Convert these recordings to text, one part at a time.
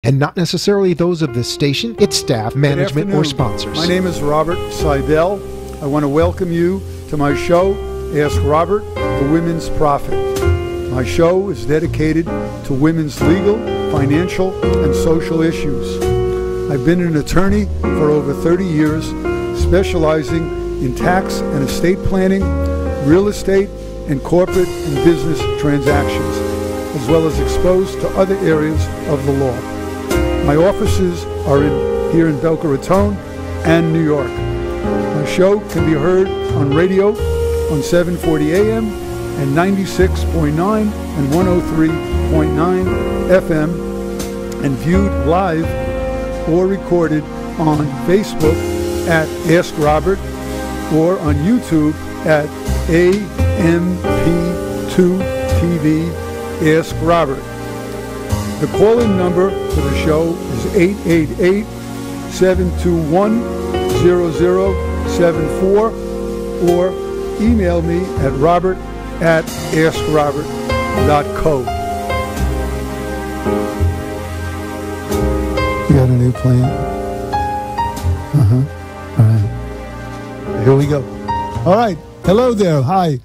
and not necessarily those of this station, its staff, management, or sponsors. My name is Robert Seibel. I want to welcome you to my show, Ask Robert, the Women's Prophet. My show is dedicated to women's legal, financial, and social issues. I've been an attorney for over 30 years, specializing in tax and estate planning, real estate, and corporate and business transactions, as well as exposed to other areas of the law. My offices are here in Boca Raton and New York. My show can be heard on radio on 740 AM and 96.9 and 103.9 FM, and viewed live or recorded on Facebook at Ask Robert or on YouTube at AMP2TV Ask Robert. The call-in number for the show is 888-721-0074, or email me at robert@askrobert.co. You got a new plan? All right. Here we go. All right. Hello there. Hi.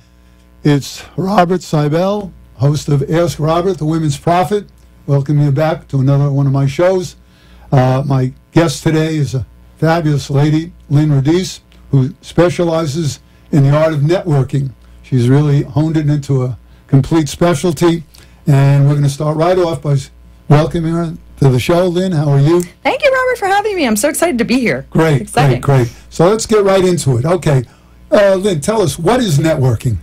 It's Robert Seibel, host of Ask Robert, the Women's Prophet. Welcome you back to another one of my shows. My guest today is a fabulous lady, Lynn Radice, who specializes in the art of networking. She's really honed it into a complete specialty, and we're going to start right off by welcoming her to the show. Lynn, how are you? Thank you, Robert, for having me. I'm so excited to be here. Great, great. So let's get right into it. Okay, Lynn, tell us, what is networking?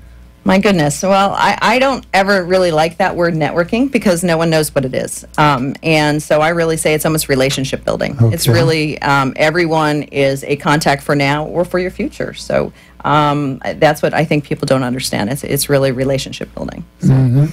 My goodness. Well, I don't ever really like that word networking because no one knows what it is. And so I really say it's almost relationship building. Okay. It's really everyone is a contact for now or for your future. So that's what I think people don't understand. It's really relationship building. So.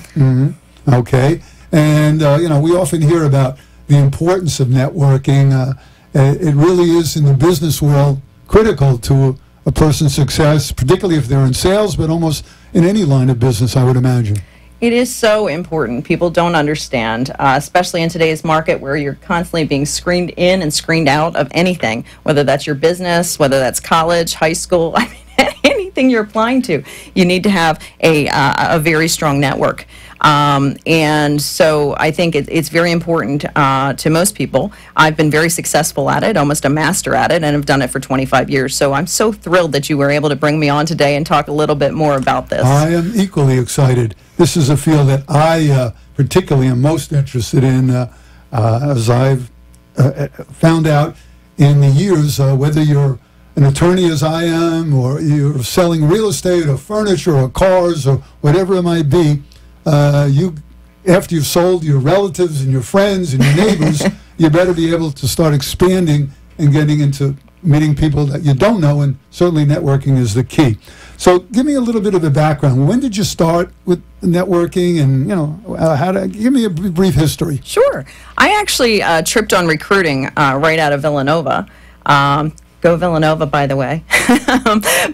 Okay. And, we often hear about the importance of networking. It really is, in the business world, critical to a person's success, particularly if they're in sales, but almost in any line of business, I would imagine. It is so important. People don't understand, especially in today's market where you're constantly being screened in and screened out of anything, whether that's your business, whether that's college, high school, I mean, anything you're applying to. You need to have a very strong network. And so I think it's very important to most people. I've been very successful at it, almost a master at it, and have done it for 25 years. So I'm so thrilled that you were able to bring me on today and talk a little bit more about this. I am equally excited. This is a field that I particularly am most interested in, as I've found out in the years, whether you're an attorney as I am, or you're selling real estate or furniture or cars or whatever it might be. After you've sold your relatives and your friends and your neighbors, you better be able to start expanding and getting into meeting people that you don't know, and certainly networking is the key. So give me a little bit of a background. When did you start with networking, and give me a brief history? Sure. I actually tripped on recruiting right out of Villanova. Go Villanova, by the way.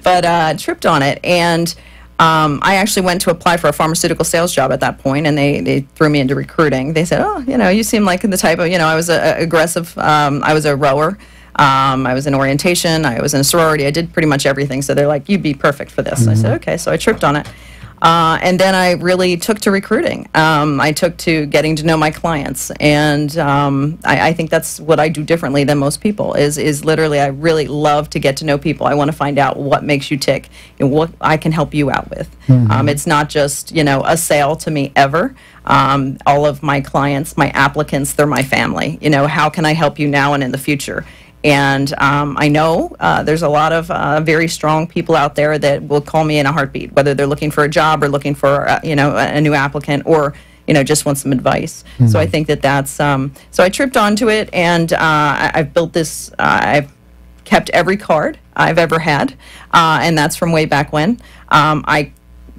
But tripped on it, and I actually went to apply for a pharmaceutical sales job at that point, and they threw me into recruiting. They said, oh, you seem like the type of, I was aggressive. I was a rower. I was in orientation. I was in a sorority. I did pretty much everything. So they're like, you'd be perfect for this. I said, okay. So I tripped on it. And then I really took to recruiting. I took to getting to know my clients. And I think that's what I do differently than most people is literally I really love to get to know people. I want to find out what makes you tick and what I can help you out with. It's not just, a sale to me ever. All of my clients, my applicants, they're my family. How can I help you now and in the future? And I know there's a lot of very strong people out there that will call me in a heartbeat, whether they're looking for a job or looking for, a new applicant, or, just want some advice. So I think that's, so I tripped onto it, and I've built this, I've kept every card I've ever had, and that's from way back when. I,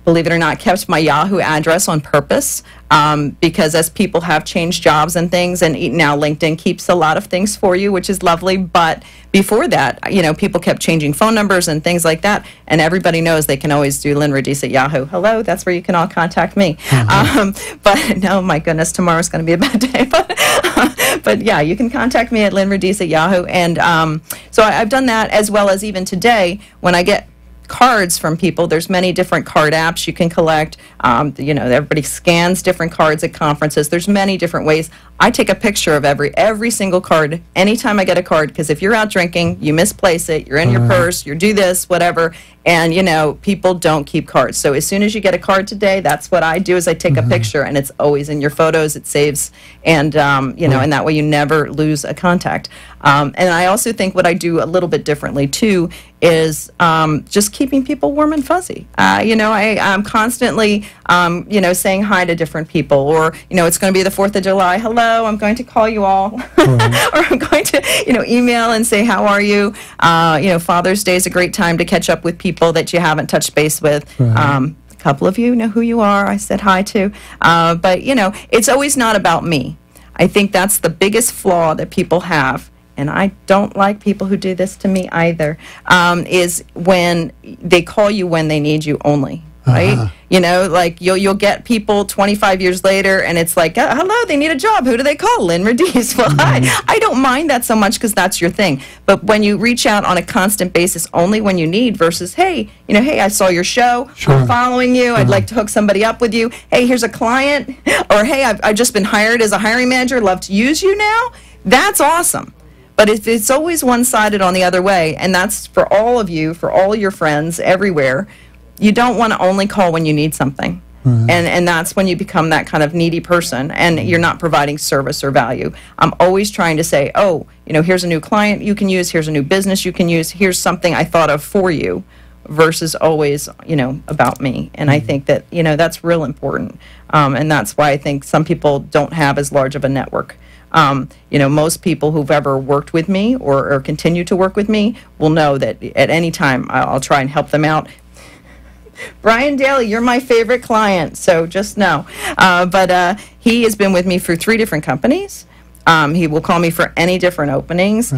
believe it or not, kept my Yahoo address on purpose because as people have changed jobs and things, and now LinkedIn keeps a lot of things for you, which is lovely. But before that, people kept changing phone numbers and things like that. And everybody knows they can always do Lynn Radice at Yahoo. Hello, that's where you can all contact me. But no, my goodness, tomorrow's going to be a bad day. But yeah, you can contact me at lynradice at Yahoo. And so I've done that, as well as even today when I get cards from people. There's many different card apps you can collect. You know, everybody scans different cards at conferences. There's many different ways. I take a picture of every single card anytime I get a card, because if you're out drinking, you misplace it, you're in your purse, you do this, whatever, and you know, people don't keep cards. So as soon as you get a card today, that's what I do, is I take a picture, and it's always in your photos, it saves, and you know, and that way you never lose a contact. And I also think what I do a little bit differently too is just keeping people warm and fuzzy. You know, I'm constantly, you know, saying hi to different people, or, you know, it's going to be the 4th of July. Hello, I'm going to call you all. Or I'm going to, you know, email and say, how are you? You know, Father's Day is a great time to catch up with people that you haven't touched base with. A couple of you know who you are. I said hi to. But, you know, it's always not about me. I think that's the biggest flaw that people have. And I don't like people who do this to me either, is when they call you when they need you only, right? You know, like you'll get people 25 years later, and it's like, hello, they need a job. Who do they call? Lynn Radice. Well, I don't mind that so much, because that's your thing. But when you reach out on a constant basis only when you need, versus, hey, you know, hey, I saw your show. I'm following you. I'd like to hook somebody up with you. Hey, here's a client. Or, hey, I've just been hired as a hiring manager. Love to use you now. That's awesome. But if it's always one-sided on the other way, and that's for all of you, for all your friends everywhere, you don't want to only call when you need something. And that's when you become that kind of needy person, and you're not providing service or value. I'm always trying to say, oh, you know, here's a new client you can use, here's a new business you can use, here's something I thought of for you, versus always, you know, about me. And I think that, you know, that's real important. And that's why I think some people don't have as large of a network. You know, most people who've ever worked with me or continue to work with me will know that at any time I'll try and help them out. Brian Daly, you're my favorite client, so just know. But he has been with me for 3 different companies. He will call me for any different openings,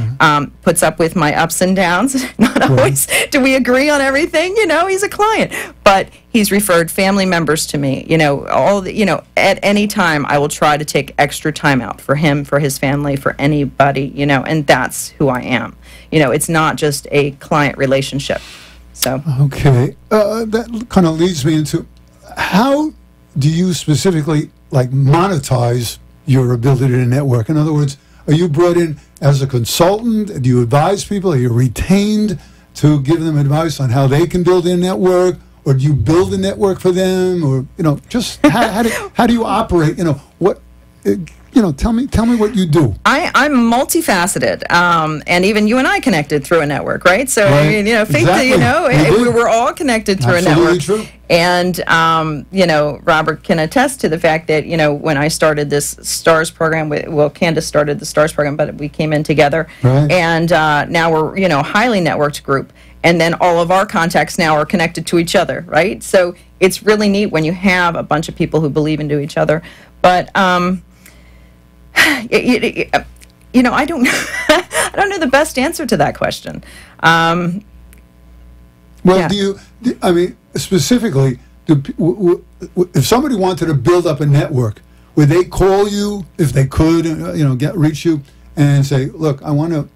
puts up with my ups and downs. Not always do we agree on everything, you know, he's a client. But he's referred family members to me, you know, you know, at any time I will try to take extra time out for him, for his family, for anybody, you know, and that's who I am. You know, it's not just a client relationship. So. Okay. That kind of leads me into, how do you specifically, like, monetize your ability to network? In other words, are you brought in as a consultant? Do you advise people? Are you retained to give them advice on how they can build their network? Or do you build a network for them? Or, you know, just how do you operate? You know, what, you know, tell me what you do. I'm multifaceted, and even you and I connected through a network, right? So, I mean, you know, faith, exactly. You know, we're all connected through Absolutely a network. True. And, you know, Robert can attest to the fact that, you know, when I started this STARS program, well, Candace started the STARS program, but we came in together. Right. And now we're, you know, a highly networked group. And then all of our contacts now are connected to each other, right? So it's really neat when you have a bunch of people who believe into each other. But, you know, I don't I don't know the best answer to that question. Well, yeah. do you, I mean, specifically, if somebody wanted to build up a network, would they call you, if they could, you know, reach you and say, look, I want to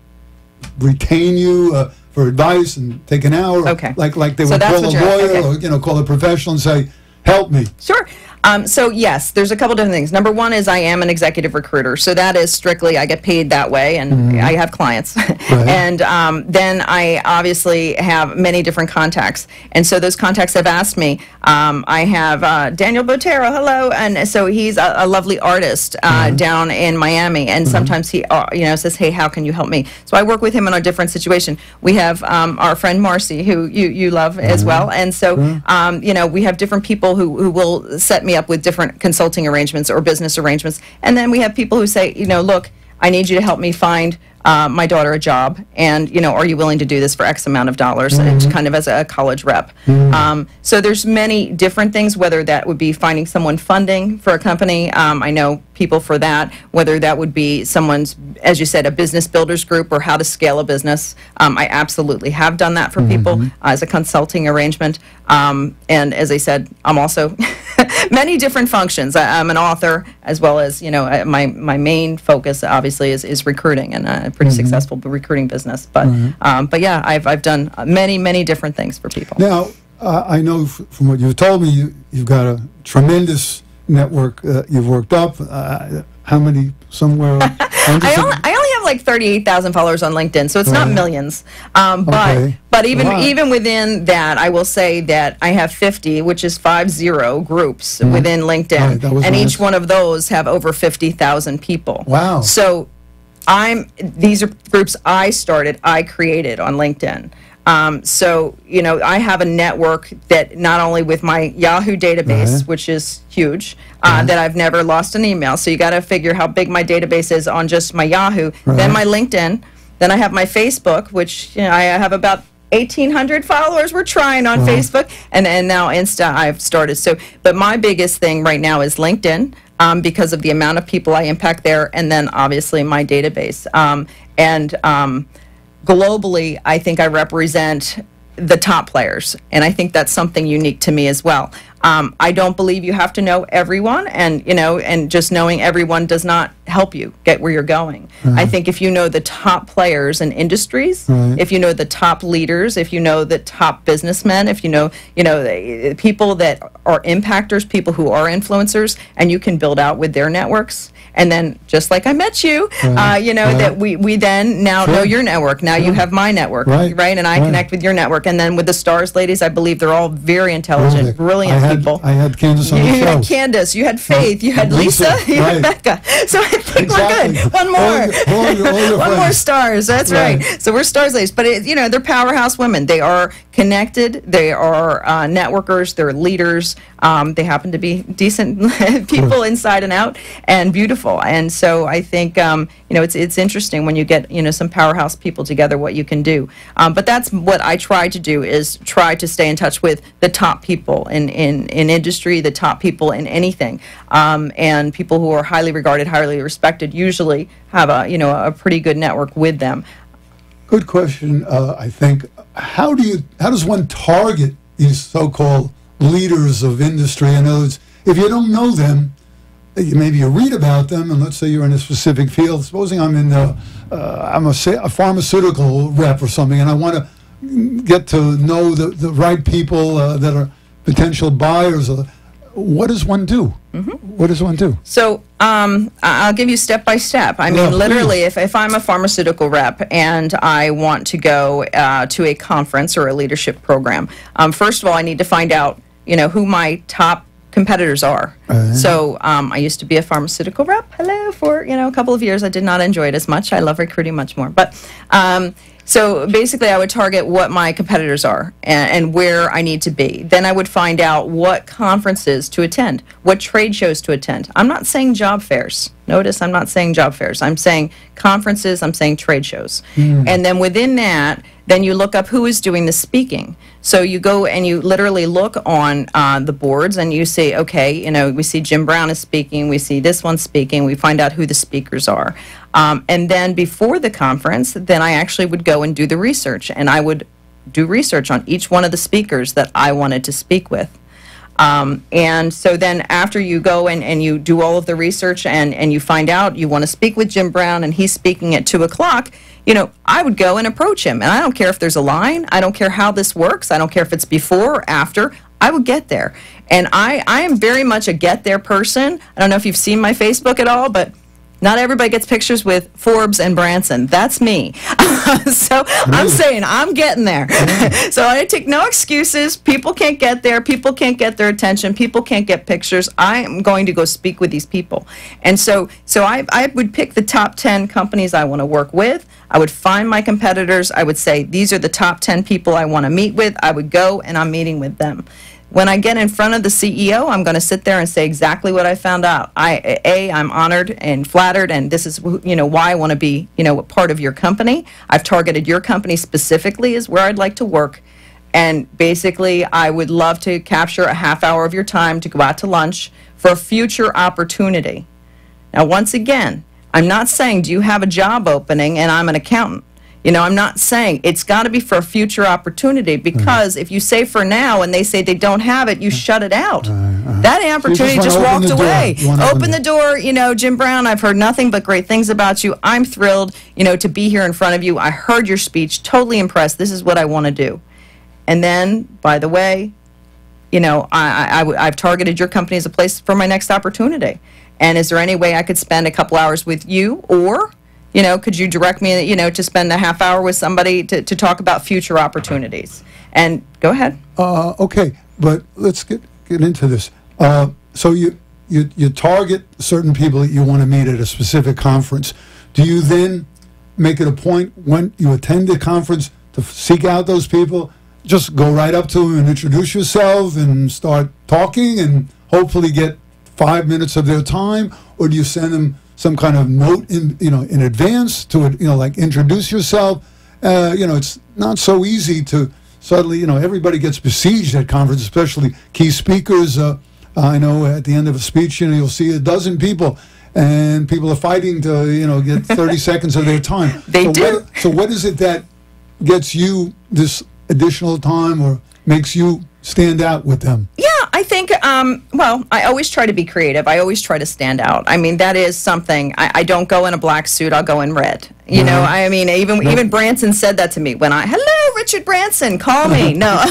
retain you for advice and take an hour? Okay. Like they would call a lawyer or, you know, call a professional and say, help me. Sure. So yes, there's a couple different things. Number one is I am an executive recruiter, so that is strictly I get paid that way, and I have clients. Right. And then I obviously have many different contacts, and so those contacts have asked me. I have Daniel Botero, hello, and so he's a lovely artist down in Miami, and sometimes he you know, says, hey, how can you help me? So I work with him in a different situation. We have our friend Marcy, who you love as well, and so you know, we have different people who will set me up with different consulting arrangements or business arrangements. And then we have people who say, you know, look, I need you to help me find my daughter a job, and, you know, are you willing to do this for X amount of dollars, kind of as a college rep. So there's many different things, whether that would be finding someone funding for a company. I know people for that, whether that would be someone's, as you said, a business builders group or how to scale a business. I absolutely have done that for people as a consulting arrangement. And as I said, I'm also many different functions. I'm an author, as well as, my main focus obviously is recruiting, and a pretty successful recruiting business. But yeah, I've done many different things for people. Now, I know from what you've told me, you've got a tremendous network you've worked up. How many? Somewhere? I only have like 38,000 followers on LinkedIn, so it's not millions. But even within that, I will say that I have 50, which is 50 groups within LinkedIn, and each one of those have over 50,000 people. Wow! So these are groups I created on LinkedIn. So, I have a network that not only with my Yahoo database, which is huge, that I've never lost an email. So you got to figure how big my database is on just my Yahoo, then my LinkedIn, then I have my Facebook, which I have about 1,800 followers. We're trying on Facebook, and now Insta I've started. So, but my biggest thing right now is LinkedIn. Because of the amount of people I impact there, and then obviously my database. Globally, I think I represent the top players, and I think that's something unique to me as well. I don't believe you have to know everyone, and just knowing everyone does not help you get where you're going. I think if you know the top players in industries, if you know the top leaders, if you know the top businessmen, if you know the people that are impactors, people who are influencers, and you can build out with their networks. And then, just like I met you, that we then now know your network. Now you have my network, right? And I connect with your network. And then with the Stars ladies, I believe they're all very intelligent, brilliant people. I had Candace on the show. You had Candace, you had Faith, you had Lisa, you had Becca. So I think we're good. One more. One more Stars. That's right. So we're Stars ladies. But, they're powerhouse women. They are connected. They are networkers. They're leaders. They happen to be decent people inside and out, and beautiful. And so I think it's interesting when you get some powerhouse people together, what you can do. But that's what I try to do, is try to stay in touch with the top people in industry, the top people in anything, and people who are highly regarded, highly respected. Usually have a pretty good network with them. Good question. I think how does one target these so-called leaders of industry? In other words, if you don't know them, maybe you read about them, and let's say you're in a specific field. Supposing I'm I'm a pharmaceutical rep or something, and I want to get to know the right people that are potential buyers. What does one do? What does one do? So I'll give you step by step. I mean, literally, if I'm a pharmaceutical rep and I want to go to a conference or a leadership program, first of all, I need to find out, who my top competitors are. So I used to be a pharmaceutical rep, for a couple of years. I did not enjoy it as much. I love recruiting much more. But so basically I would target what my competitors are and where I need to be. Then I would find out what conferences to attend, what trade shows to attend. I'm not saying job fairs. Notice I'm not saying job fairs. I'm saying conferences, I'm saying trade shows. And then within that, then you look up who is doing the speaking. So you go and you literally look on the boards and you say, okay, we see Jim Brown is speaking, we see this one speaking, we find out who the speakers are. And then before the conference, then I actually would go and do the research, and I would do research on each one of the speakers that I wanted to speak with. And so then after you go and you do all of the research and you find out you want to speak with Jim Brown and he's speaking at 2 o'clock, I would go and approach him. And I don't care if there's a line. I don't care how this works. I don't care if it's before or after. I would get there. And I am very much a get there person. I don't know if you've seen my Facebook at all, but not everybody gets pictures with Forbes and Branson. That's me. So I'm saying I'm getting there. So I take no excuses. People can't get there. People can't get their attention. People can't get pictures. I am going to go speak with these people. And so I would pick the top 10 companies I want to work with. I would find my competitors. I would say, these are the top 10 people I want to meet with. I would go and I'm meeting with them. When I get in front of the CEO, I'm going to sit there and say exactly what I found out. I'm honored and flattered, and this is why I want to be a part of your company. I've targeted your company specifically as where I'd like to work, and basically I would love to capture a half hour of your time to go out to lunch for a future opportunity. Now, once again, I'm not saying, do you have a job opening and I'm an accountant? I'm not saying it's got to be for a future opportunity, because if you say for now and they say they don't have it, you shut it out. That opportunity just walked away. Open the door. Jim Brown, I've heard nothing but great things about you. I'm thrilled, to be here in front of you. I heard your speech, totally impressed. This is what I want to do. And then, by the way, I've targeted your company as a place for my next opportunity. And is there any way I could spend a couple hours with you, or could you direct me, to spend a half hour with somebody to talk about future opportunities? And go ahead. Okay, but let's get into this. So you target certain people that you want to meet at a specific conference. Do you then make it a point when you attend the conference to seek out those people? Just go right up to them and introduce yourself and start talking and hopefully get 5 minutes of their time? Or do you send them some kind of note in advance to like introduce yourself? It's not so easy to suddenly, everybody gets besieged at conferences, especially key speakers. I know at the end of a speech, you'll see a dozen people, and people are fighting to, get 30 seconds of their time. They do. So what is it that gets you this additional time or makes you stand out with them? Yeah, I think, I always try to be creative. I always try to stand out. I mean, that is something. I don't go in a black suit. I'll go in red. Even Branson said that to me when hello, Richard Branson, call me. No,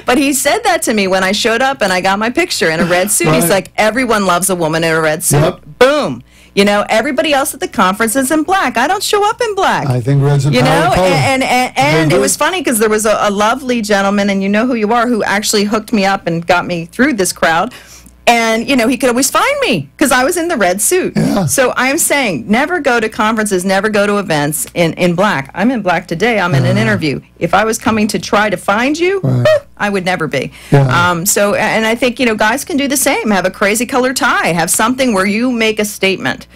but he said that to me when I showed up and I got my picture in a red suit. Right. He's like, everyone loves a woman in a red suit. Yep. Boom. Everybody else at the conference is in black. I don't show up in black. I think red's a power color. And it was funny because there was a lovely gentleman, and you know who you are, who actually hooked me up and got me through this crowd. And, he could always find me because I was in the red suit. Yeah. So I'm saying never go to conferences, never go to events in black. I'm in black today. I'm in an interview. If I was coming to try to find you, I would never be. Yeah. And I think, guys can do the same. Have a crazy color tie. Have something where you make a statement.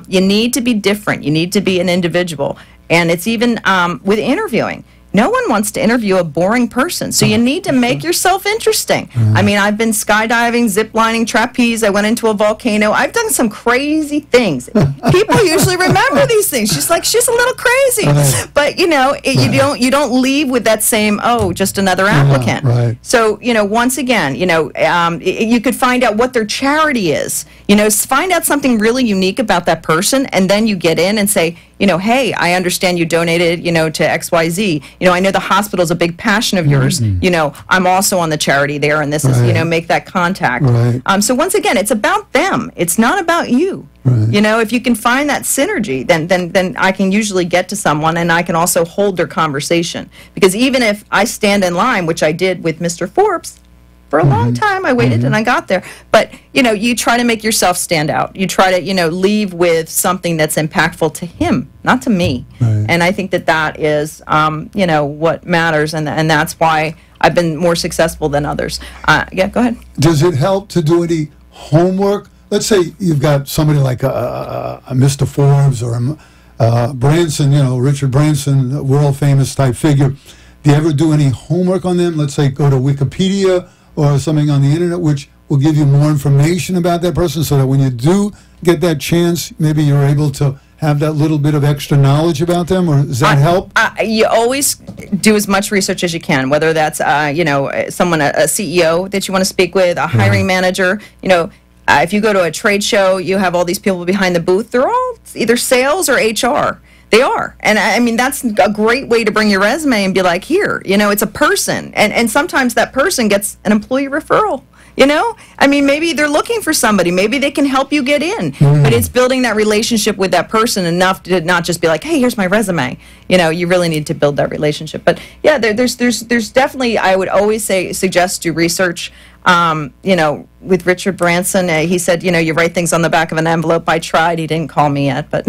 You need to be different. You need to be an individual. And it's even with interviewing. No one wants to interview a boring person, so you need to make yourself interesting. I mean, I've been skydiving, zip-lining, trapeze. I went into a volcano. I've done some crazy things. People usually remember these things. She's a little crazy, but you don't leave with that same just another applicant. Right. So once again, you could find out what their charity is. Find out something really unique about that person, and then you get in and say, hey, I understand you donated, to XYZ. I know the hospital's a big passion of yours. I'm also on the charity there, and this is, make that contact. Right. So once again, it's about them. It's not about you. Right. If you can find that synergy, then I can usually get to someone, and I can also hold their conversation. Because even if I stand in line, which I did with Mr. Forbes, for a long time, I waited and I got there. But, you try to make yourself stand out. You try to, leave with something that's impactful to him, not to me. Right. And I think that is, what matters. And that's why I've been more successful than others. Yeah, go ahead. Does it help to do any homework? Let's say you've got somebody like a Mr. Forbes or a Branson, Richard Branson, a world-famous type figure. Do you ever do any homework on them? Let's say go to Wikipedia or something on the internet, which will give you more information about that person, so that when you do get that chance, maybe you're able to have that little bit of extra knowledge about them, or does that help? You always do as much research as you can, whether that's, someone, a CEO that you want to speak with, a hiring manager. If you go to a trade show, you have all these people behind the booth. They're all either sales or HR. They are. And I mean, that's a great way to bring your resume and be like, here, it's a person. And sometimes that person gets an employee referral. I mean, maybe they're looking for somebody. Maybe they can help you get in. But it's building that relationship with that person enough to not just be like, hey, here's my resume. You really need to build that relationship. But yeah, there's definitely, I would always suggest do research. With Richard Branson, he said, you write things on the back of an envelope. I tried. He didn't call me yet, but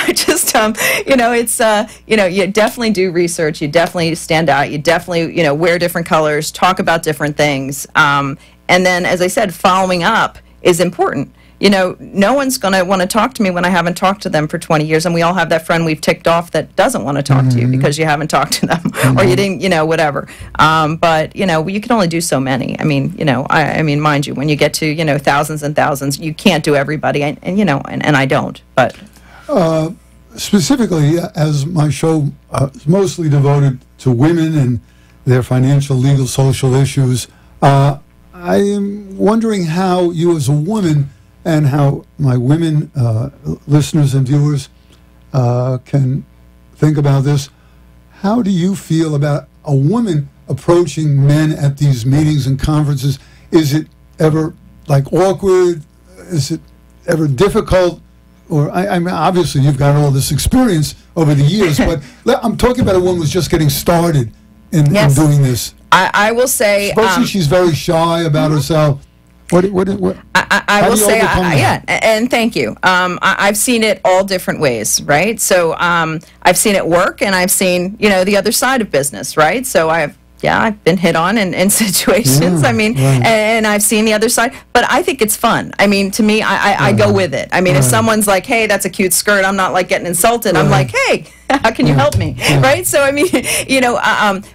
I just, it's, you definitely do research. You definitely stand out. You definitely, wear different colors, talk about different things. And then, as I said, following up is important. No one's going to want to talk to me when I haven't talked to them for 20 years. And we all have that friend we've ticked off that doesn't want to talk to you because you haven't talked to them or you didn't, whatever. But, you can only do so many. I mean, I mean, mind you, when you get to, thousands and thousands, you can't do everybody. And I don't. But specifically, as my show is mostly devoted to women and their financial, legal, social issues, I am wondering how you as a woman and how my women listeners and viewers can think about this. How do you feel about a woman approaching men at these meetings and conferences? Is it ever like awkward? Is it ever difficult? Or I mean, obviously you've got all this experience over the years, but I'm talking about a woman who's just getting started in doing this. I will say, supposedly she's very shy about herself. What I will say, yeah, and thank you. I've seen it all different ways, right? So I've seen it work, and I've seen, the other side of business, right? So I've been hit on in situations. Yeah, I mean, right. and I've seen the other side, but I think it's fun. I mean, to me, I go with it. I mean, if someone's like, hey, that's a cute skirt, I'm not like getting insulted. I'm like, hey, how can you help me? Right? So, I mean,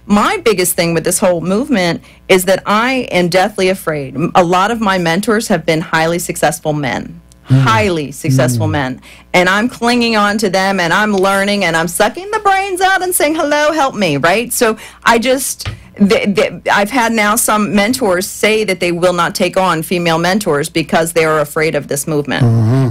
my biggest thing with this whole movement is that I am deathly afraid. A lot of my mentors have been highly successful men. Highly successful men, and I'm clinging on to them, and I'm learning, and I'm sucking the brains out and saying, hello, help me, right? So I just, I've had now some mentors say that they will not take on female mentors because they are afraid of this movement.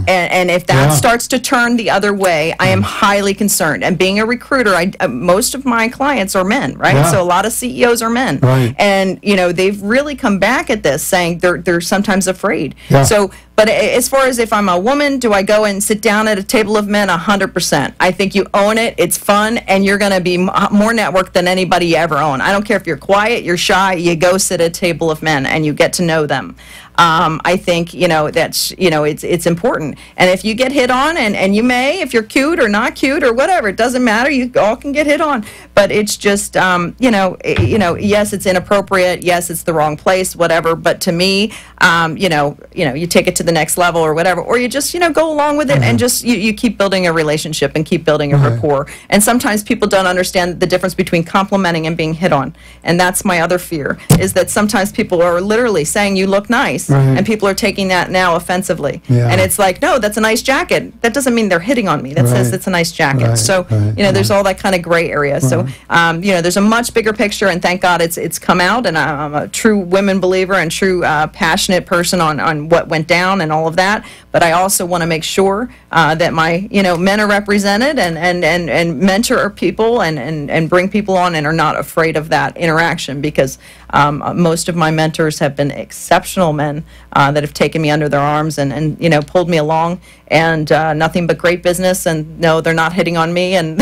And if that starts to turn the other way, I am highly concerned. And being a recruiter, most of my clients are men, right? So a lot of CEOs are men. And, they've really come back at this saying they're sometimes afraid. So, but as far as if I'm a woman, do I go and sit down at a table of men? 100%. I think you own it. It's fun, and you're going to be more networked than anybody you ever own. I don't care if you're quiet, you're shy. You go sit at a table of men, and you get to know them. I think that's it's important. And if you get hit on, and you may, if you're cute or not cute or whatever, it doesn't matter. You all can get hit on. But it's just yes, it's inappropriate. Yes, it's the wrong place. Whatever. But to me, you take it to the next level or whatever, or you just go along with it and just you keep building a relationship and keep building a rapport. And sometimes people don't understand the difference between complimenting and being hit on. And that's my other fear, is that sometimes people are literally saying you look nice. And people are taking that now offensively. And it's like, no, that's a nice jacket. That doesn't mean they're hitting on me. That says it's a nice jacket. So, there's all that kind of gray area. So, there's a much bigger picture, and thank God it's come out, and I'm a true women believer and true passionate person on what went down and all of that. But I also want to make sure that my, men are represented and mentor people and bring people on and are not afraid of that interaction, because most of my mentors have been exceptional men that have taken me under their arms and pulled me along, and nothing but great business, and no, they're not hitting on me, and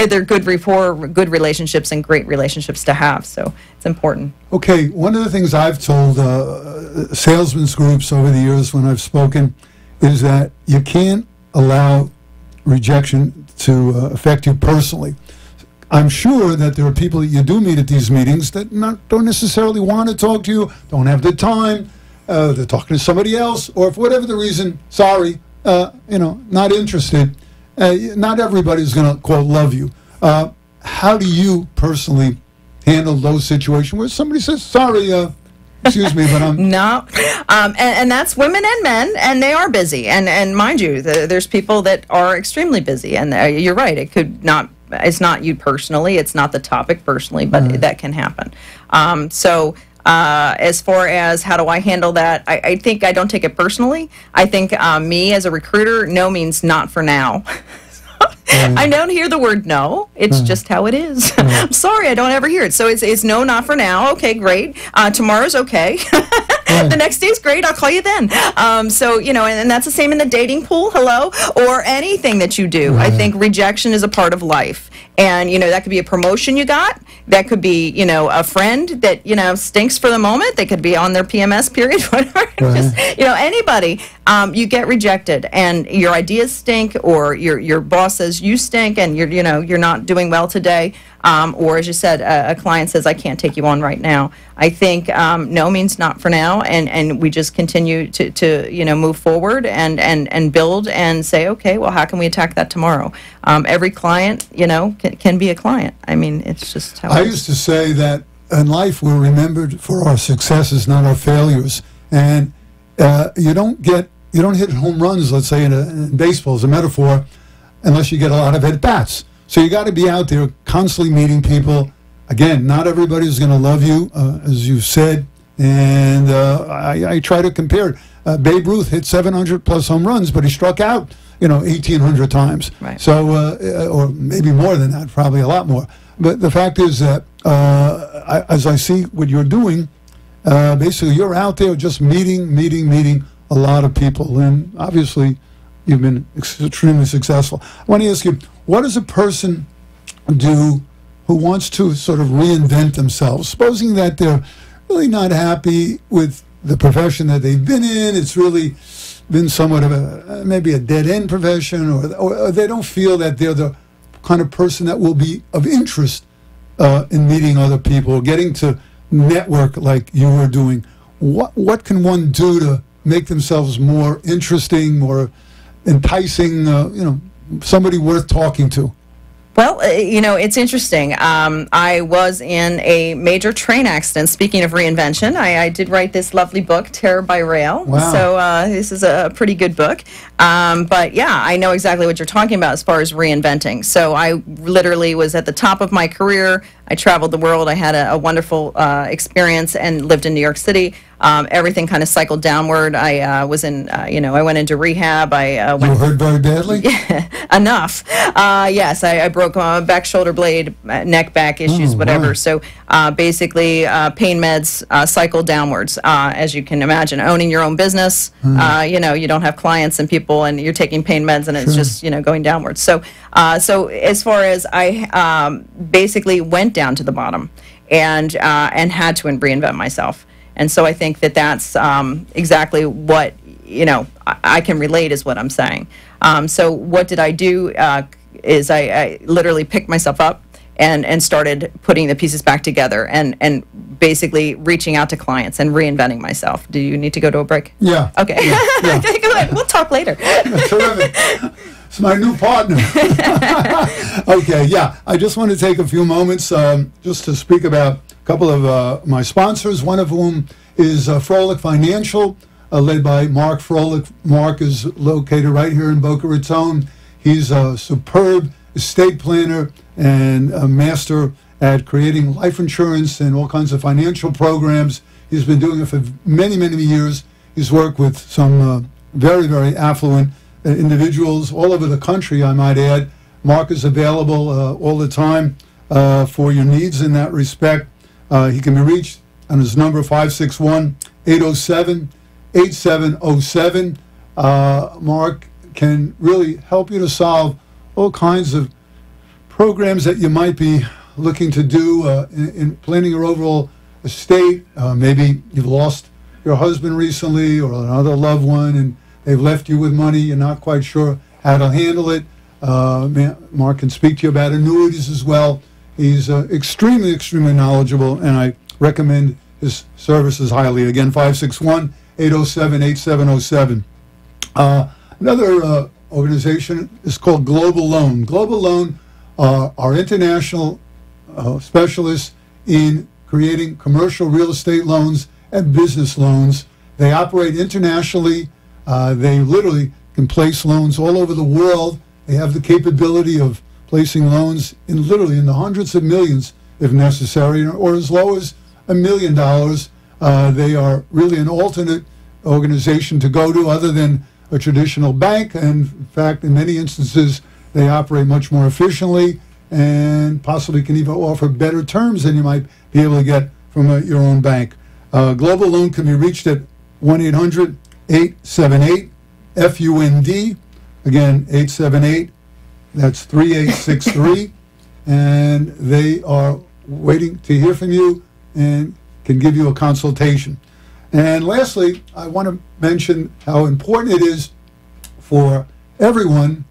they're good rapport, good relationships, and great relationships to have. So it's important. Okay, one of the things I've told salesmen's groups over the years when I've spoken is that you can't allow rejection to affect you personally. I'm sure that there are people that you do meet at these meetings that don't necessarily want to talk to you, don't have the time, they're talking to somebody else, or for whatever the reason, sorry, not interested. Not everybody's going to, quote, love you. How do you personally handle those situations where somebody says, sorry, excuse me, but I'm... No, and that's women and men, and they are busy. And mind you, there's people that are extremely busy, and you're right, it's not you personally, it's not the topic personally, but that can happen. As far as how do I handle that, I think I don't take it personally. I think me as a recruiter, no means not for now. I don't hear the word no. It's just how it is. I'm sorry, I don't ever hear it. So it's no, not for now. Okay, great. Tomorrow's okay. The next day's great. I'll call you then. And that's the same in the dating pool. Hello, or anything that you do. I think rejection is a part of life. And, that could be a promotion you got. That could be, a friend that, stinks for the moment. They could be on their PMS period, whatever. Just, anybody. You get rejected, and your ideas stink, or your boss says you stink, and you're not doing well today. Or as you said, a client says, I can't take you on right now. I think no means not for now, and we just continue to move forward and build and say, okay, well, how can we attack that tomorrow? Every client, can be a client. I mean, it's just how I used to say that in life we're remembered for our successes, not our failures. And you don't hit home runs, let's say in baseball as a metaphor, unless you get a lot of at-bats. So you got to be out there constantly meeting people. Again, not everybody's going to love you, as you said, and I try to compare it. Babe Ruth hit 700-plus home runs, but he struck out, 1,800 times. Right. So, or maybe more than that, probably a lot more. But the fact is that, as I see what you're doing, basically you're out there just meeting a lot of people, and obviously you've been extremely successful. I want to ask you, what does a person do who wants to sort of reinvent themselves, supposing that they're really not happy with the profession that they've been in? It's really been somewhat of maybe a dead-end profession, or they don't feel that they're the kind of person that will be of interest in meeting other people, getting to network like you were doing. What can one do to make themselves more interesting, more enticing, somebody worth talking to? Well, it's interesting. I was in a major train accident. Speaking of reinvention, I did write this lovely book, Terror by Rail. Wow. So this is a pretty good book. But yeah, I know exactly what you're talking about as far as reinventing. So I literally was at the top of my career. I traveled the world. I had a wonderful experience and lived in New York City. Everything kind of cycled downward. I was in, I went into rehab. You were hurt very badly? Enough. Yes, I broke back, shoulder blade, neck, back issues, whatever. Wow. So basically, pain meds cycle downwards. As you can imagine, owning your own business, you don't have clients and people, and you're taking pain meds, and it's just going downwards. So as far as I basically went down to the bottom, and had to reinvent myself. And so I think that's exactly what I can relate is what I'm saying. So what did I do? Is I literally picked myself up and started putting the pieces back together and basically reaching out to clients and reinventing myself. Do you need to go to a break? Yeah. Okay. Yeah. Okay, go ahead. We'll talk later. Terrific. It's my new partner. Okay, yeah. I just want to take a few moments just to speak about a couple of my sponsors, one of whom is Froelich Financial, led by Mark Froelich. Mark is located right here in Boca Raton. He's a superb estate planner and a master at creating life insurance and all kinds of financial programs. He's been doing it for many, many years. He's worked with some very, very affluent individuals all over the country, I might add. Mark is available all the time for your needs in that respect. He can be reached on his number 561-807-8707. Mark can really help you to solve all kinds of programs that you might be looking to do in planning your overall estate. Maybe you've lost your husband recently or another loved one, and they've left you with money. You're not quite sure how to handle it. Mark can speak to you about annuities as well. He's extremely, extremely knowledgeable, and I recommend his services highly. Again, 561-807-8707. Another organization is called Global Loan. Global Loan are international specialists in creating commercial real estate loans and business loans. They operate internationally. They literally can place loans all over the world. They have the capability of placing loans in literally in the hundreds of millions if necessary, or as low as $1 million. They are really an alternate organization to go to other than a traditional bank, and in fact, in many instances, they operate much more efficiently and possibly can even offer better terms than you might be able to get from your own bank. Global Loan can be reached at 1-800-878-FUND. Again, 878, that's 3863. And they are waiting to hear from you and can give you a consultation. And lastly, I want to mention how important it is for everyone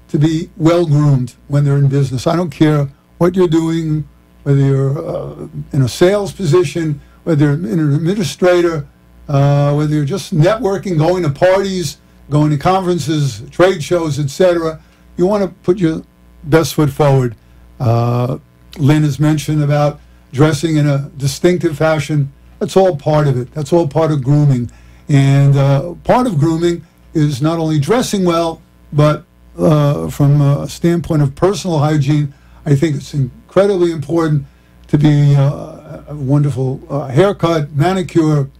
to be well-groomed when they're in business. I don't care what you're doing, whether you're in a sales position, whether you're an administrator, whether you're just networking, going to parties, going to conferences, trade shows, etc. You want to put your best foot forward. Lynn has mentioned about dressing in a distinctive fashion. That's all part of it. That's all part of grooming. And part of grooming is not only dressing well, but from a standpoint of personal hygiene, I think it's incredibly important to be a wonderful haircut, manicure,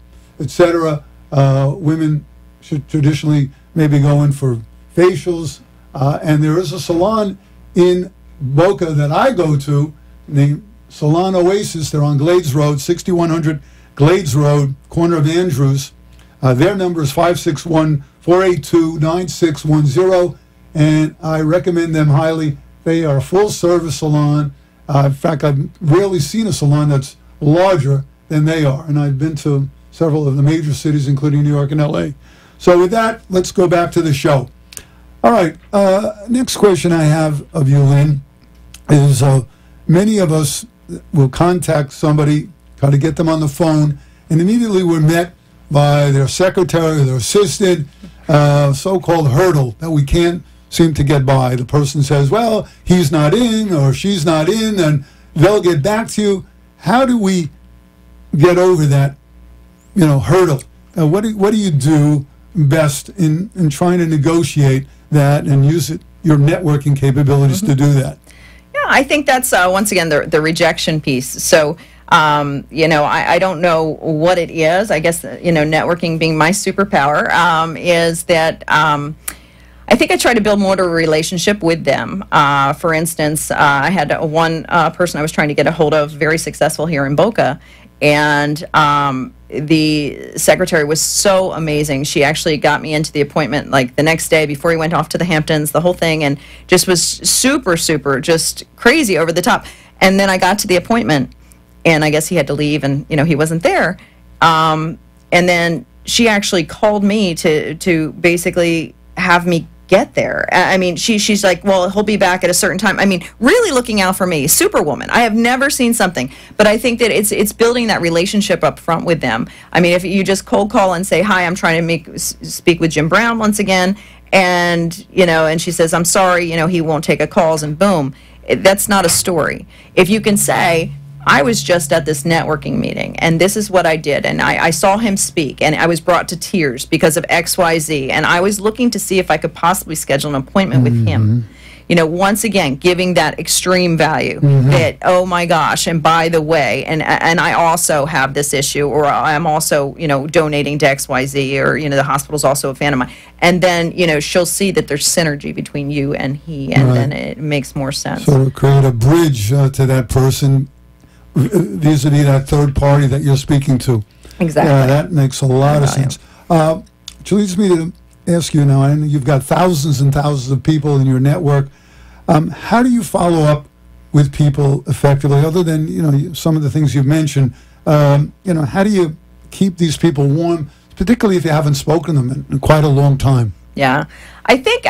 etc. Women should traditionally maybe go in for facials, and there is a salon in Boca that I go to named Salon Oasis. They're on Glades Road, 6100 Glades Road, corner of Andrews. Their number is 561-482-9610, and I recommend them highly. They are a full-service salon. In fact, I've rarely seen a salon that's larger than they are, and I've been to several of the major cities, including New York and L.A. So with that, let's go back to the show. All right, next question I have of you, Lynn, is many of us will contact somebody, try to get them on the phone, and immediately we're met by their secretary or their assistant, so-called hurdle that we can't seem to get by. The person says, well, he's not in or she's not in, and they'll get back to you. How do we get over that, hurdle? What do you do best in trying to negotiate that and use your networking capabilities to do that? Yeah, I think that's, once again, the rejection piece. So, I don't know what it is. I guess, networking being my superpower, is that I think I try to build more of a relationship with them. For instance, I had one person I was trying to get a hold of, very successful here in Boca, and the secretary was so amazing. She actually got me into the appointment like the next day before he went off to the Hamptons, the whole thing, and just was super, just crazy, over the top. And then I got to the appointment, and I guess he had to leave, and he wasn't there. And then she actually called me to basically have me get there. I mean, she's like, well, he'll be back at a certain time. I mean, really looking out for me. Superwoman. I have never seen something, but I think that it's building that relationship up front with them. I mean, if you just cold call and say, hi, I'm trying to speak with Jim Brown once again, and and she says, I'm sorry, he won't take a calls, and boom, that's not a story. If you can say, I was just at this networking meeting, and this is what I did, and I saw him speak, and I was brought to tears because of XYZ, and I was looking to see if I could possibly schedule an appointment with him. Once again, giving that extreme value that, oh my gosh, and by the way, and I also have this issue, or I'm also, donating to XYZ, or, the hospital's also a fan of mine. And then, she'll see that there's synergy between you and he, and then it makes more sense. So create a bridge to that person, vis-a-vis that third party that you're speaking to. Exactly. Yeah, that makes a lot of sense. Which leads me to ask you now, I know you've got thousands and thousands of people in your network. How do you follow up with people effectively, other than, some of the things you've mentioned? How do you keep these people warm, particularly if you haven't spoken to them in quite a long time? Yeah. I think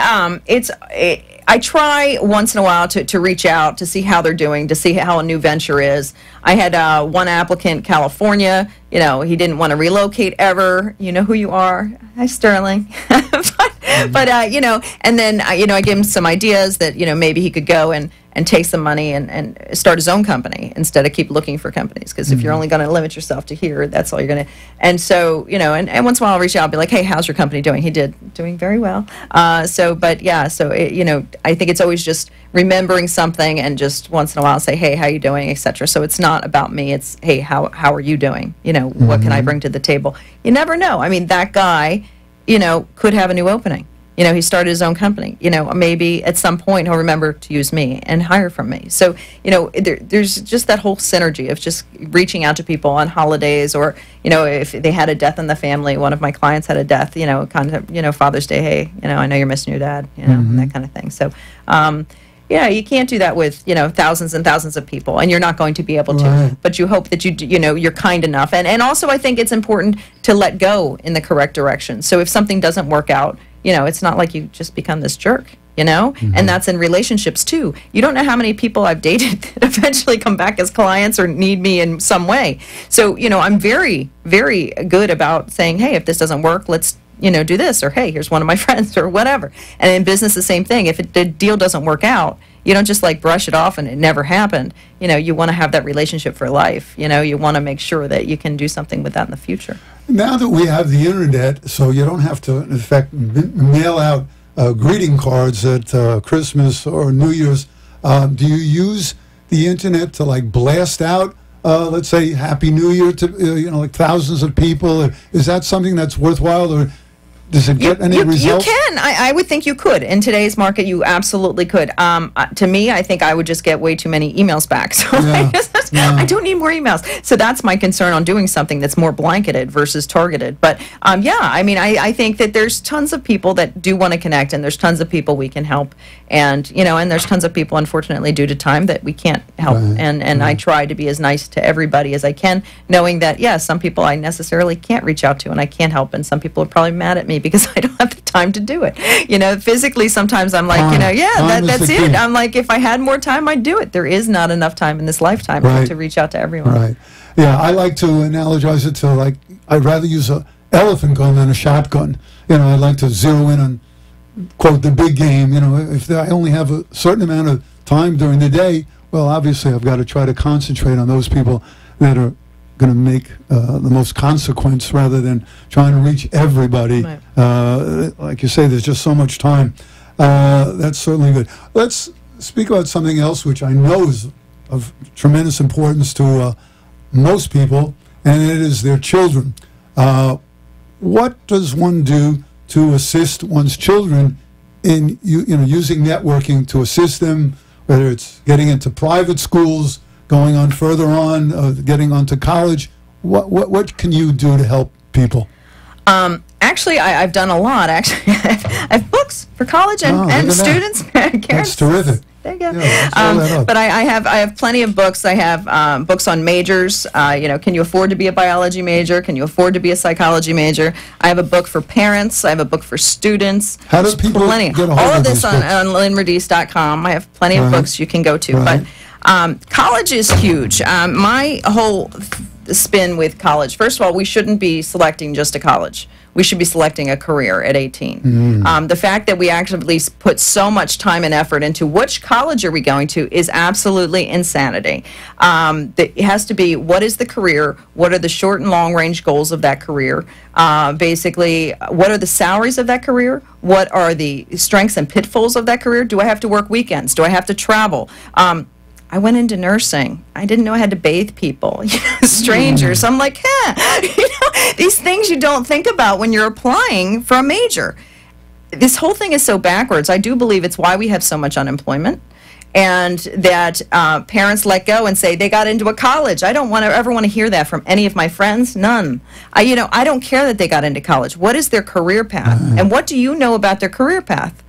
I try once in a while to reach out to see how they're doing, to see how a new venture is. I had one applicant, California. He didn't want to relocate ever. You know who you are. Hi, Sterling. but and then, I gave him some ideas that, maybe he could go and take some money and start his own company instead of keep looking for companies. Because if you're only going to limit yourself to here, that's all you're going to. And so, and once in a while I'll reach out and be like, hey, how's your company doing? He doing very well. I think it's always just remembering something and just once in a while say, hey, how you doing, etc. So it's not about me. It's, hey, how are you doing? What can I bring to the table? You never know. I mean, that guy, could have a new opening. He started his own company. Maybe at some point he'll remember to use me and hire from me. So, there's just that whole synergy of just reaching out to people on holidays, or, if they had a death in the family. One of my clients had a death, kind of, Father's Day, hey, I know you're missing your dad, and that kind of thing. So, you can't do that with, thousands and thousands of people, and you're not going to be able to. Right. But you hope that you're kind enough. And also I think it's important to let go in the correct direction. So if something doesn't work out, it's not like you just become this jerk, and that's in relationships too. You don't know how many people I've dated that eventually come back as clients or need me in some way. So, I'm very, very good about saying, hey, if this doesn't work, let's, do this, or hey, here's one of my friends, or whatever. And in business, the same thing. If the deal doesn't work out, you don't just like brush it off and it never happened. You want to have that relationship for life. You want to make sure that you can do something with that in the future. Now that we have the internet, so you don't have to, in effect, mail out greeting cards at Christmas or New Year's. Do you use the internet to like blast out, let's say, Happy New Year to like thousands of people? Is that something that's worthwhile, or does it get any results? You can. I would think you could. In today's market, you absolutely could. To me, I think I would just get way too many emails back. So I don't need more emails. So that's my concern on doing something that's more blanketed versus targeted. But yeah, I mean, I think that there's tons of people that do want to connect, and there's tons of people we can help. And, and there's tons of people, unfortunately, due to time, that we can't help. Right. And I try to be as nice to everybody as I can, knowing that, some people I necessarily can't reach out to and I can't help. And some people are probably mad at me because I don't have the time to do it. Physically, sometimes I'm like, that's it. I'm like, if I had more time, I'd do it. There is not enough time in this lifetime to reach out to everyone. Right. Yeah, I like to analogize it to, like, I'd rather use an elephant gun than a shotgun. I'd like to zero in on, quote, the big game. If I only have a certain amount of time during the day, well, obviously I've got to try to concentrate on those people that are going to make the most consequence rather than trying to reach everybody. Right. Like you say, there's just so much time. That's certainly good. Let's speak about something else which I know is of tremendous importance to most people, and it is their children. What does one do to assist one's children in using networking to assist them, whether it's getting into private schools, going on further on, getting onto college? What can you do to help people? Actually, I've done a lot. Actually, I have books for college and students. That's terrific. There you go. Yeah, but I have plenty of books. I have books on majors. Can you afford to be a biology major? Can you afford to be a psychology major? I have a book for parents. I have a book for students. How do people get a hold all of this these on books? LynnRadice.com. I have plenty of books you can go to. Right. But college is huge. My whole spin with college, first of all, we shouldn't be selecting just a college. We should be selecting a career at 18. The fact that we actually put so much time and effort into which college are we going to is absolutely insanity. It has to be, what is the career? What are the short and long range goals of that career? Basically, what are the salaries of that career? What are the strengths and pitfalls of that career? Do I have to work weekends? Do I have to travel? I went into nursing. I didn't know I had to bathe people, strangers. I'm like, these things you don't think about when you're applying for a major. This whole thing is so backwards. I do believe it's why we have so much unemployment, and that parents let go and say they got into a college. I don't ever want to hear that from any of my friends. None. I don't care that they got into college. What is their career path? And what do you know about their career path?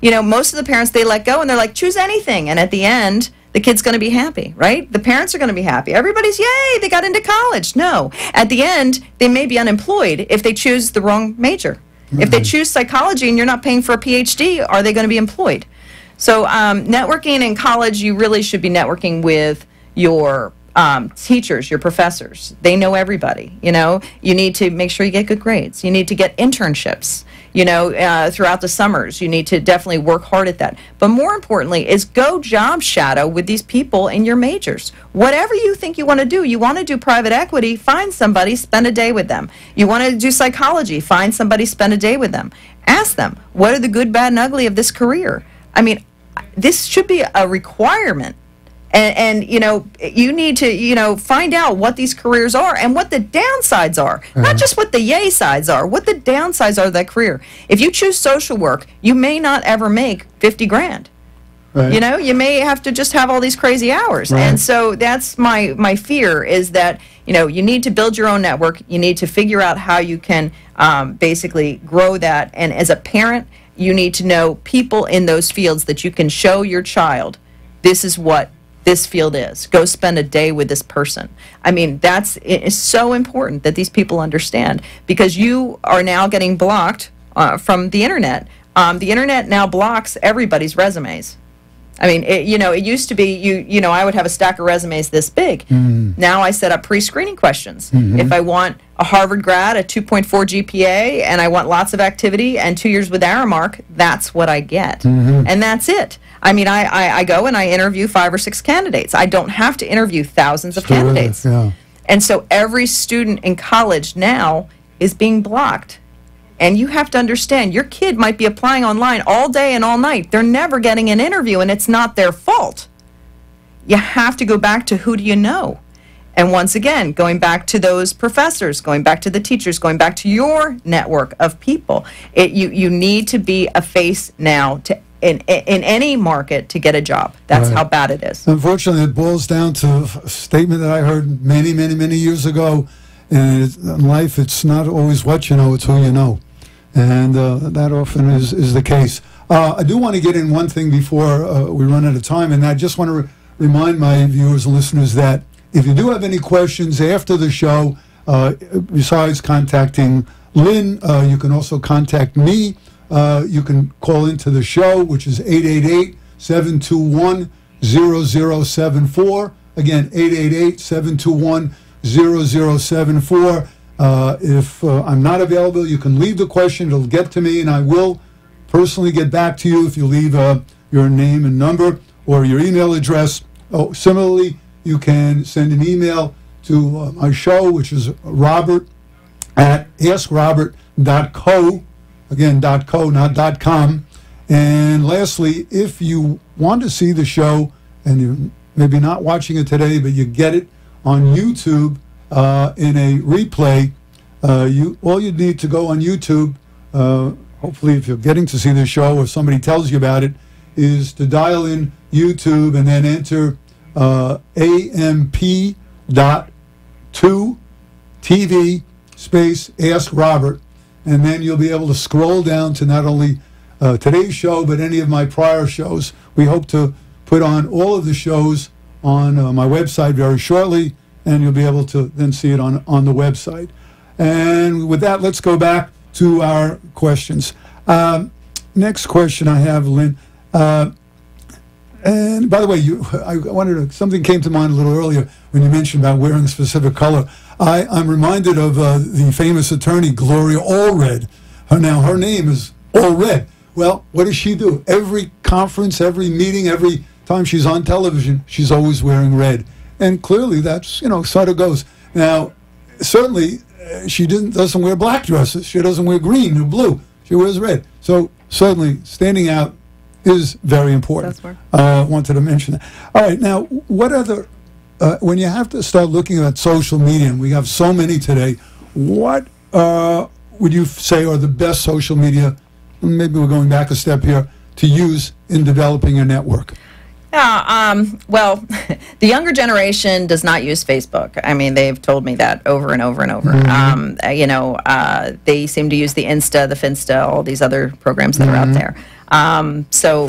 Most of the parents, they let go and they're like, choose anything. And at the end, the kid's going to be happy, right? The parents are going to be happy. Everybody's, yay, they got into college. No. At the end, they may be unemployed if they choose the wrong major. If they choose psychology and you're not paying for a PhD, are they going to be employed? So networking in college, you really should be networking with your teachers, your professors. They know everybody. You need to make sure you get good grades. You need to get internships. Throughout the summers, you need to definitely work hard at that. But more importantly is go job shadow with these people in your majors. Whatever you think you want to do private equity, find somebody, spend a day with them. You want to do psychology, find somebody, spend a day with them. Ask them, what are the good, bad, and ugly of this career? I mean, this should be a requirement. And you need to, find out what these careers are and what the downsides are. Not just what the yay sides are, what the downsides are of that career. If you choose social work, you may not ever make 50 grand. Right. You may have to just have all these crazy hours. Right. And so that's my fear, is that, you need to build your own network. You need to figure out how you can basically grow that. And as a parent, you need to know people in those fields that you can show your child, this is what this field is. Go spend a day with this person. I mean, it is so important that these people understand, because you are now getting blocked from the internet. The internet now blocks everybody's resumes. I mean, it used to be I would have a stack of resumes this big. Now I set up pre-screening questions. If I want a Harvard grad, a 2.4 GPA, and I want lots of activity and 2 years with Aramark, that's what I get. And that's it. I mean, I go and I interview 5 or 6 candidates. I don't have to interview thousands of candidates. And so every student in college now is being blocked. And you have to understand, your kid might be applying online all day and all night. They're never getting an interview, and it's not their fault. You have to go back to who do you know? And once again, going back to those professors, going back to the teachers, going back to your network of people. You need to be a face now to in any market to get a job. That's Right. how bad it is. Unfortunately, it boils down to a statement that I heard many, many, many years ago. And in life, it's not always what you know, it's who you know. And that often is the case. I do want to get in one thing before we run out of time, and I just want to remind my viewers and listeners that if you do have any questions after the show, besides contacting Lynn, you can also contact me. You can call into the show, which is 888-721-0074. Again, 888-721-0074. If I'm not available, you can leave the question. It'll get to me, and I will personally get back to you if you leave your name and number or your email address. Oh, similarly, you can send an email to my show, which is Robert at AskRobert.co. Again, .co, not .com. And lastly, if you want to see the show, and you're maybe not watching it today, but you get it on YouTube in a replay, all you need to go on YouTube, hopefully if you're getting to see the show or somebody tells you about it, is to dial in YouTube and then enter amp.2tv space Ask Robert, and then you'll be able to scroll down to not only today's show but any of my prior shows. We hope to put on all of the shows on my website very shortly, and you'll be able to then see it on the website. And with that, let's go back to our questions. Next question I have, Lynn. And by the way, I wanted to, something came to mind a little earlier when you mentioned about wearing a specific color. I'm reminded of the famous attorney Gloria Allred. Her name is Allred. Well, what does she do? Every conference, every meeting, every time she's on television, she's always wearing red. And clearly that's, sort of goes. Now, certainly she doesn't wear black dresses. She doesn't wear green or blue. She wears red. So certainly standing out is very important. Wanted to mention that. All right, now, what other, when you have to start looking at social media, and we have so many today, what would you say are the best social media, maybe we're going back a step here, to use in developing your network? Yeah, well, the younger generation does not use Facebook. I mean, they've told me that over and over and over. Mm-hmm. They seem to use the Insta, the Finsta, all these other programs that mm-hmm. are out there. So,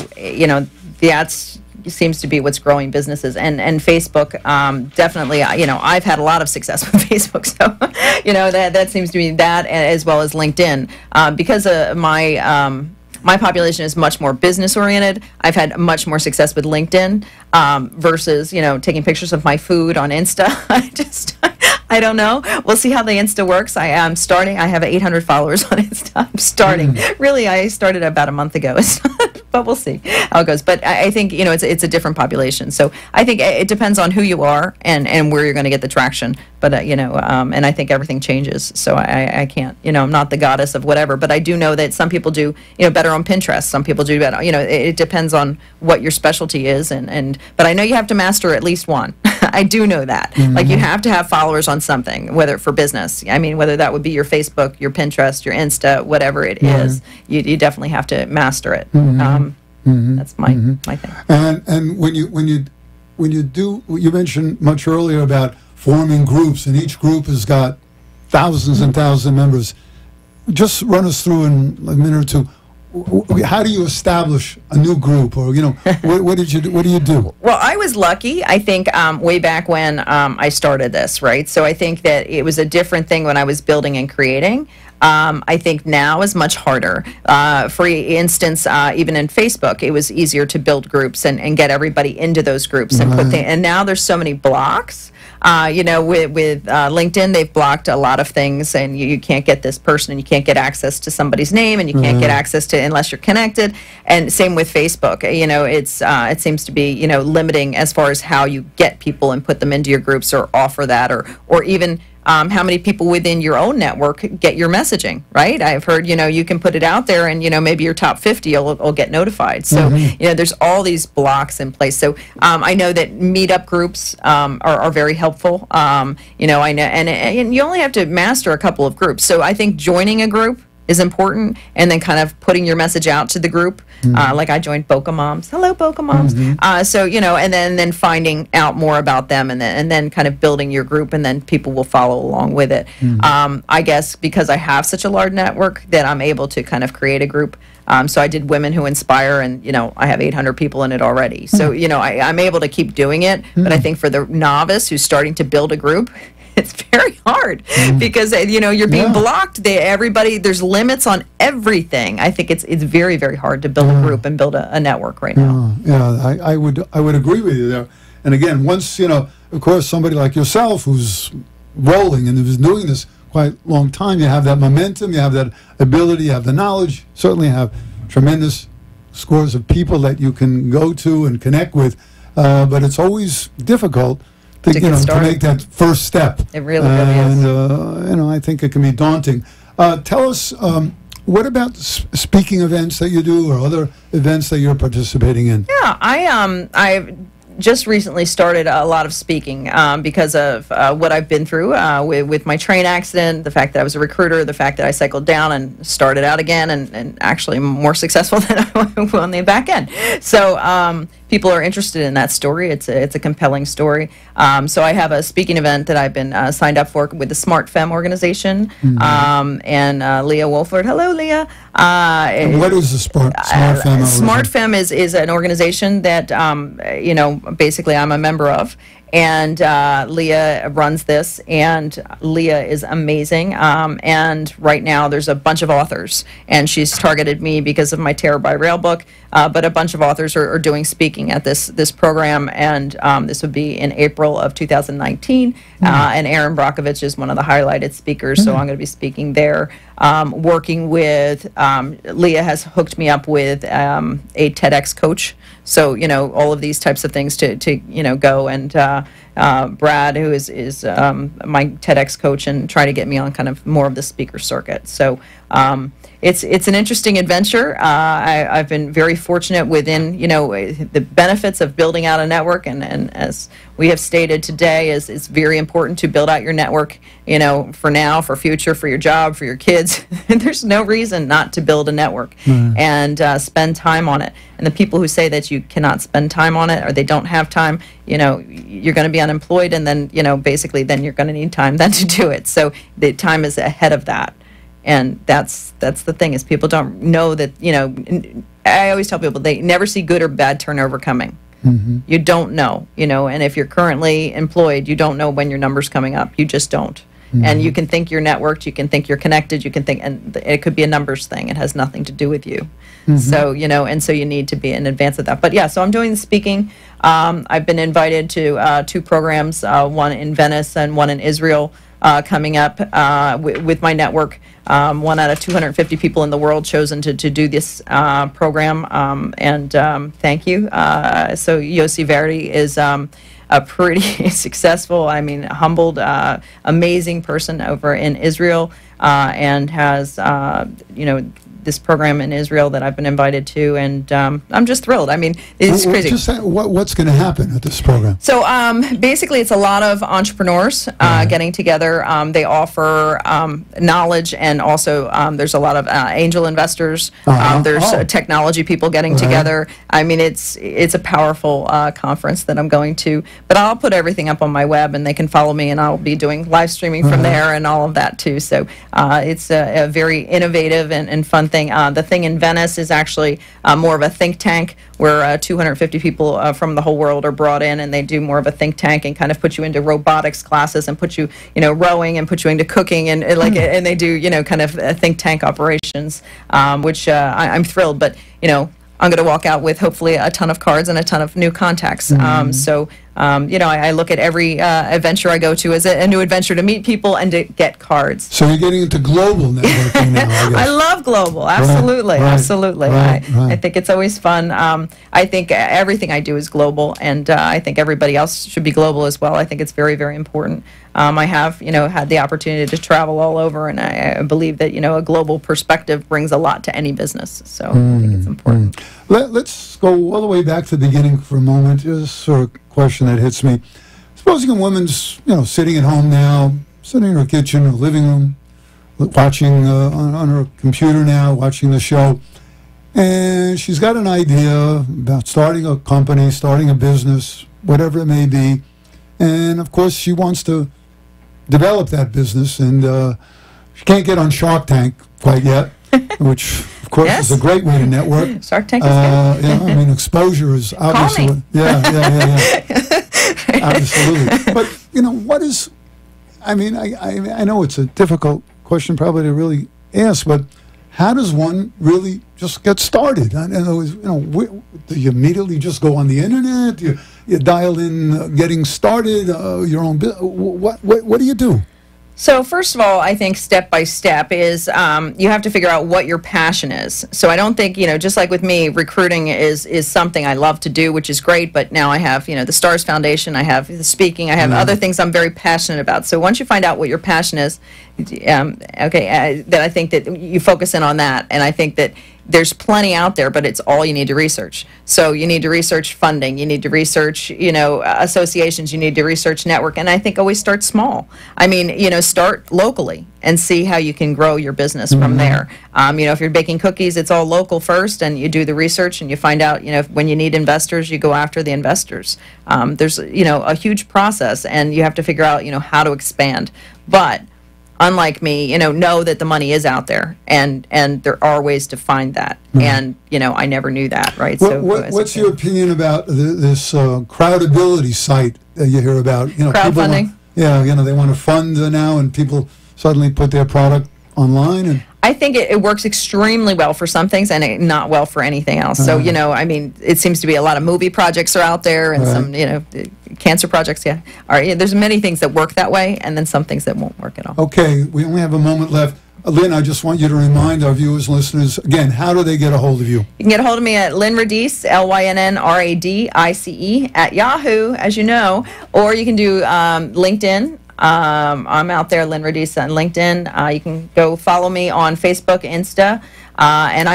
the ads seems to be what's growing businesses. And Facebook, definitely, I've had a lot of success with Facebook. So, that seems to be that, as well as LinkedIn. Because my population is much more business-oriented. I've had much more success with LinkedIn versus, taking pictures of my food on Insta. I don't know. We'll see how the Insta works. I am starting. I have 800 followers on Insta. I'm starting. Really, I started about a month ago. But we'll see how it goes. But I think, it's a different population. So I think it depends on who you are and where you're going to get the traction. But, and I think everything changes. So I can't, I'm not the goddess of whatever. But I do know that some people do, better on Pinterest. Some people do better. It depends on what your specialty is. But I know you have to master at least one. I do know that. Mm-hmm. Like, you have to have followers on something, whether for business. I mean, whether that would be your Facebook, your Pinterest, your Insta, whatever it is, you definitely have to master it. Mm-hmm. That's my thing. And when you do, you mentioned much earlier about forming groups, and each group has got thousands and thousands of members. Just run us through in a minute or two. How do you establish a new group, or what do you do? Well, I was lucky. I think way back when I started this, right? So I think that it was a different thing when I was building and creating. I think now is much harder. For instance, even in Facebook, it was easier to build groups and get everybody into those groups and put and now there's so many blocks. With LinkedIn, they've blocked a lot of things, and you can't get this person, and you can't get access to somebody's name, and you can't get access to unless you're connected. And same with Facebook. It seems to be limiting as far as how you get people and put them into your groups or offer that, or even how many people within your own network get your messaging, right? I've heard, you can put it out there and, maybe your top 50 will get notified. So, there's all these blocks in place. So I know that meetup groups are very helpful. I know, and you only have to master a couple of groups. So I think joining a group is important, and then kind of putting your message out to the group. Like I joined Boca Moms. Hello, Boca Moms. So, and then finding out more about them, and then kind of building your group, and then people will follow along with it. I guess because I have such a large network that I'm able to kind of create a group. So I did Women Who Inspire, and, I have 800 people in it already. So, I'm able to keep doing it. But I think for the novice who's starting to build a group, it's very hard because you're being blocked. There's limits on everything. I think it's very, very hard to build a group and build a network right now. I would agree with you there. And again, once of course, somebody like yourself who's rolling and who's doing this quite a long time, you have that momentum, you have that ability, you have the knowledge. Certainly have tremendous scores of people that you can go to and connect with. But it's always difficult to make that first step. It really is. And, I think it can be daunting. Tell us, what about speaking events that you do or other events that you're participating in? Yeah, I just recently started a lot of speaking because of what I've been through with my train accident, the fact that I was a recruiter, the fact that I cycled down and started out again, and actually more successful than I was on the back end. So people are interested in that story. It's a compelling story. So I have a speaking event that I've been signed up for with the Smart Femme organization, and Leah Wolford. Hello, Leah. What is the Smart Femme? Smart Femme is an organization that basically I'm a member of. And Leah runs this, and Leah is amazing. And right now there's a bunch of authors, and she's targeted me because of my Terror by Rail book. But a bunch of authors are doing speaking at this program, and this would be in April of 2019. And Aaron Brockovich is one of the highlighted speakers, so I'm going to be speaking there. Working with Leah has hooked me up with a TEDx coach. So, all of these types of things to go, and Brad, who is my TEDx coach, and try to get me on kind of more of the speaker circuit. So it's an interesting adventure. I've been very fortunate within, the benefits of building out a network, and as we have stated today, it's very important to build out your network, for now, for future, for your job, for your kids. There's no reason not to build a network and spend time on it. And the people who say that you cannot spend time on it, or they don't have time, you're going to be unemployed, and then, basically then you're going to need time then to do it. So the time is ahead of that. And that's the thing, is people don't know that, I always tell people they never see good or bad turnover coming. You don't know, and if you're currently employed, you don't know when your number's coming up. You just don't. And you can think you're networked, you can think you're connected, you can think, and it could be a numbers thing. It has nothing to do with you. So, and so you need to be in advance of that. But yeah, so I'm doing the speaking. I've been invited to 2 programs, one in Venice and one in Israel, coming up with my network. One out of 250 people in the world chosen to do this program, and thank you. So Yossi Verdi is a pretty successful, humbled, amazing person over in Israel, and has, this program in Israel that I've been invited to, and I'm just thrilled. It's crazy. What's going to happen at this program? So basically, it's a lot of entrepreneurs getting together. They offer knowledge, and also there's a lot of angel investors. There's technology people getting together. It's a powerful conference that I'm going to. But I'll put everything up on my web, and they can follow me, and I'll be doing live streaming from there and all of that too. So it's a very innovative and fun thing. The thing in Venice is actually more of a think tank, where 250 people from the whole world are brought in, and they do more of a think tank and kind of put you into robotics classes, and put you, rowing, and put you into cooking, and and they do, kind of think tank operations, which I'm thrilled. But I'm going to walk out with hopefully a ton of cards and a ton of new contacts. So I look at every adventure I go to as a new adventure to meet people and to get cards. So you're getting into global networking now, I guess. I love global. Absolutely. Right, absolutely. right. I think it's always fun. I think everything I do is global, and I think everybody else should be global as well. I think it's very, very important. I have, had the opportunity to travel all over, and I believe that, a global perspective brings a lot to any business. So I think it's important. Let's go all the way back to the beginning for a moment. Just sort of question that hits me. Supposing a woman's, sitting at home now, sitting in her kitchen or living room, watching on her computer now, watching the show, and she's got an idea about starting a company, starting a business, whatever it may be, and of course she wants to develop that business, and she can't get on Shark Tank quite yet, which of course Yes. is a great way to network. Shark Tank is good. Exposure is obviously me. yeah. Absolutely. But what is? I know it's a difficult question probably to really ask, but how does one really just get started? In other words, do you immediately just go on the internet? Do you dial in getting started? Your own business? What do you do? So first of all, I think step by step is you have to figure out what your passion is. So I don't think, just like with me, recruiting is something I love to do, which is great, but now I have, the STARS Foundation, I have the speaking, I have other things I'm very passionate about. So once you find out what your passion is, then I think that you focus in on that, and I think that there's plenty out there, but it's all you need to research. So you need to research funding, you need to research, associations, you need to research network, and I think always start small. Start locally and see how you can grow your business from there. If you're baking cookies, it's all local first, and you do the research and you find out, when you need investors, you go after the investors. There's, a huge process, and you have to figure out, how to expand. But unlike me, know that the money is out there, and there are ways to find that. And, I never knew that, right? What's your opinion about this crowdability site that you hear about? Crowdfunding? They want to fund now, and people suddenly put their product online. And I think it works extremely well for some things and not well for anything else. So, it seems to be a lot of movie projects are out there, and some, cancer projects, there's many things that work that way, and then some things that won't work at all. Okay, we only have a moment left. Lynn, I just want you to remind our viewers and listeners, again, how do they get a hold of you? You can get a hold of me at Lynn Radice, LYNNRADICE, at Yahoo, as you know, or you can do LinkedIn. I'm out there, Lynn Radice on LinkedIn. You can go follow me on Facebook, Insta. And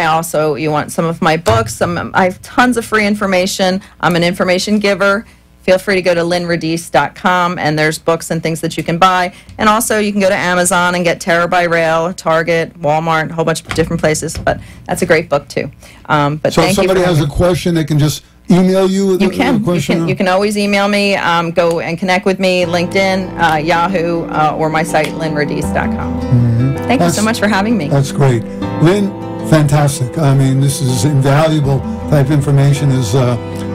you want some of my books. I have tons of free information. I'm an information giver. Feel free to go to lynnradice.com, and there's books and things that you can buy. And also, you can go to Amazon and get Terror by Rail, Target, Walmart, a whole bunch of different places. But that's a great book, too. But so if somebody has a question, they can just email you with a question? You can always email me. Go and connect with me, LinkedIn, Yahoo, or my site, lynnradice.com. Thank you so much for having me. That's great. Lynn, fantastic. This is invaluable type information. As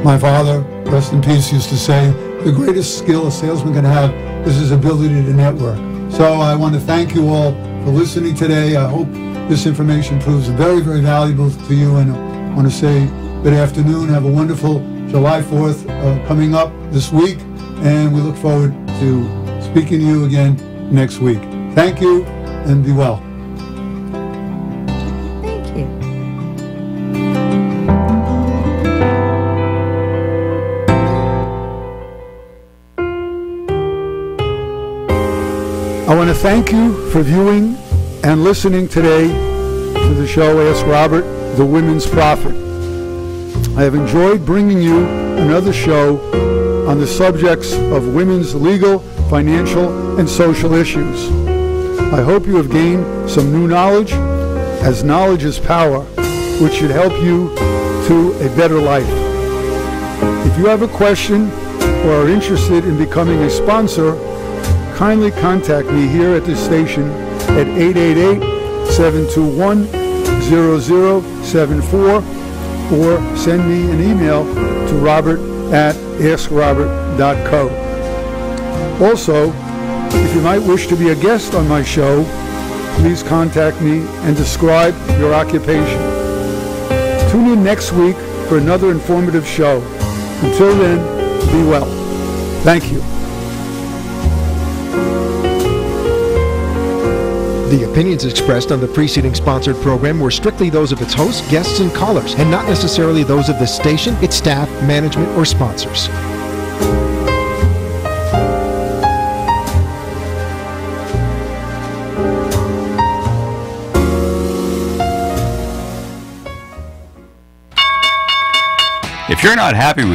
my father, rest in peace, used to say, the greatest skill a salesman can have is his ability to network. So I want to thank you all for listening today. I hope this information proves very, very valuable to you, and I want to say good afternoon. Have a wonderful July 4th coming up this week, and we look forward to speaking to you again next week. Thank you, and be well. Thank you. I want to thank you for viewing and listening today to the show Ask Robert, the Women's Prophet. I have enjoyed bringing you another show on the subjects of women's legal, financial, and social issues. I hope you have gained some new knowledge, as knowledge is power, which should help you to a better life. If you have a question or are interested in becoming a sponsor, kindly contact me here at this station at 888-721-0074 or send me an email to robert@askrobert.co. Also, if you might wish to be a guest on my show, please contact me and describe your occupation. Tune in next week for another informative show. Until then, be well. Thank you. The opinions expressed on the preceding sponsored program were strictly those of its hosts, guests, and callers, and not necessarily those of the station, its staff, management, or sponsors. If you're not happy with